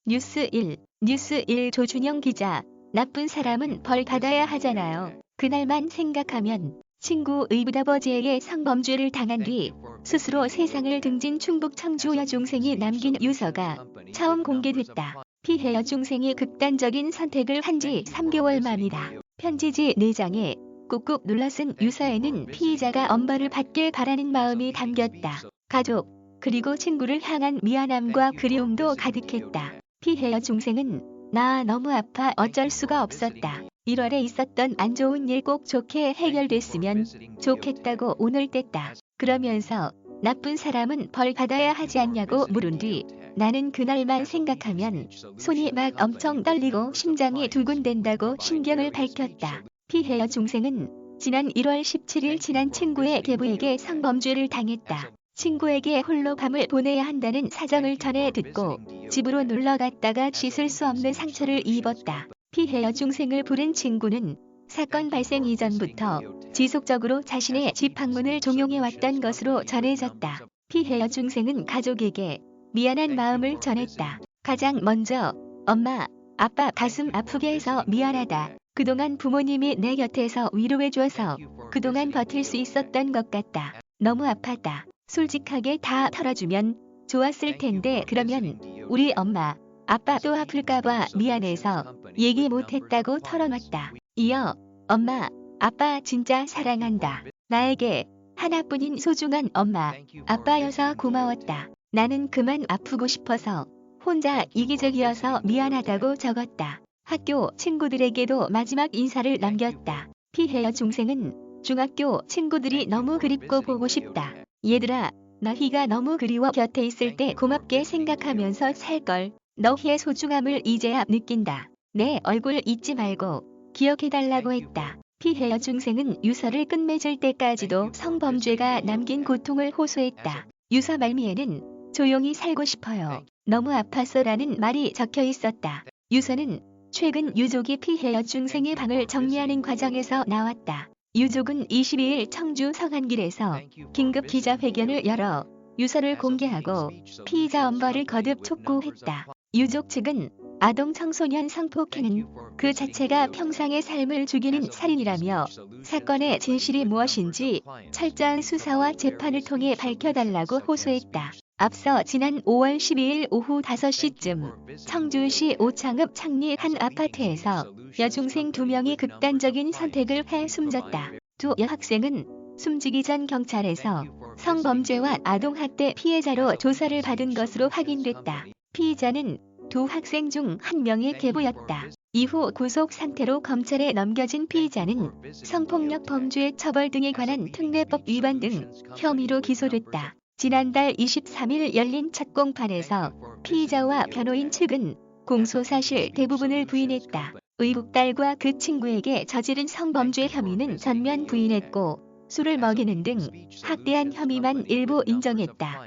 뉴스 1. 뉴스 1 조준영 기자. 나쁜 사람은 벌 받아야 하잖아요. 그날만 생각하면 친구 의붓아버지에게 성범죄를 당한 뒤 스스로 세상을 등진 충북 청주 여중생이 남긴 유서가 처음 공개됐다. 피해 여중생이 극단적인 선택을 한 지 3개월 만이다. 편지지 4장에 꾹꾹 눌러 쓴 유서에는 피의자가 엄벌을 받길 바라는 마음이 담겼다. 가족, 그리고 친구를 향한 미안함과 그리움도 가득했다. 피해 여중생은 나 너무 아파 어쩔 수가 없었다. 1월에 있었던 안 좋은 일 꼭 좋게 해결됐으면 좋겠다고 오늘 뗐다. 그러면서 나쁜 사람은 벌 받아야 하지 않냐고 물은 뒤 나는 그날만 생각하면 손이 막 엄청 떨리고 심장이 두근댄다고 심경을 밝혔다. 피해 여중생은 지난 1월 17일 친한 친구의 계부에게 성범죄를 당했다. 친구에게 홀로 밤을 보내야 한다는 사정을 전해 듣고 집으로 놀러 갔다가 씻을 수 없는 상처를 입었다. 피해 여중생을 부른 친구는 사건 발생 이전부터 지속적으로 자신의 집 방문을 종용해왔던 것으로 전해졌다. 피해 여중생은 가족에게 미안한 마음을 전했다. 가장 먼저 엄마, 아빠 가슴 아프게 해서 미안하다. 그동안 부모님이 내 곁에서 위로해줘서 그동안 버틸 수 있었던 것 같다. 너무 아팠다. 솔직하게 다 털어주면 좋았을 텐데 그러면 우리 엄마, 아빠 또 아플까봐 미안해서 얘기 못했다고 털어놨다. 이어 엄마, 아빠 진짜 사랑한다. 나에게 하나뿐인 소중한 엄마, 아빠여서 고마웠다. 나는 그만 아프고 싶어서 혼자 이기적이어서 미안하다고 적었다. 학교 친구들에게도 마지막 인사를 남겼다. 피해 여중생은 중학교 친구들이 너무 그립고 보고 싶다. 얘들아, 너희가 너무 그리워 곁에 있을 때 고맙게 생각하면서 살걸. 너희의 소중함을 이제야 느낀다. 내 얼굴 잊지 말고 기억해달라고 했다. 피해 여중생은 유서를 끝맺을 때까지도 성범죄가 남긴 고통을 호소했다. 유서 말미에는 조용히 살고 싶어요. 너무 아팠어라는 말이 적혀 있었다. 유서는 최근 유족이 피해 여중생의 방을 정리하는 과정에서 나왔다. 유족은 22일 청주 성안길에서 긴급 기자회견을 열어 유서를 공개하고 피의자 엄벌을 거듭 촉구했다. 유족 측은 아동 청소년 성폭행은 그 자체가 평상의 삶을 죽이는 살인이라며 사건의 진실이 무엇인지 철저한 수사와 재판을 통해 밝혀달라고 호소했다. 앞서 지난 5월 12일 오후 5시쯤 청주시 오창읍 창리 한 아파트에서 여중생 2명이 극단적인 선택을 해 숨졌다. 두 여학생은 숨지기 전 경찰에서 성범죄와 아동학대 피해자로 조사를 받은 것으로 확인됐다. 피의자는 두 학생 중 한 명의 계부였다. 이후 구속 상태로 검찰에 넘겨진 피의자는 성폭력 범죄 처벌 등에 관한 특례법 위반 등 혐의로 기소됐다. 지난달 23일 열린 첫 공판에서 피의자와 변호인 측은 공소사실 대부분을 부인했다. 의붓딸과 그 친구에게 저지른 성범죄 혐의는 전면 부인했고 술을 먹이는 등 학대한 혐의만 일부 인정했다.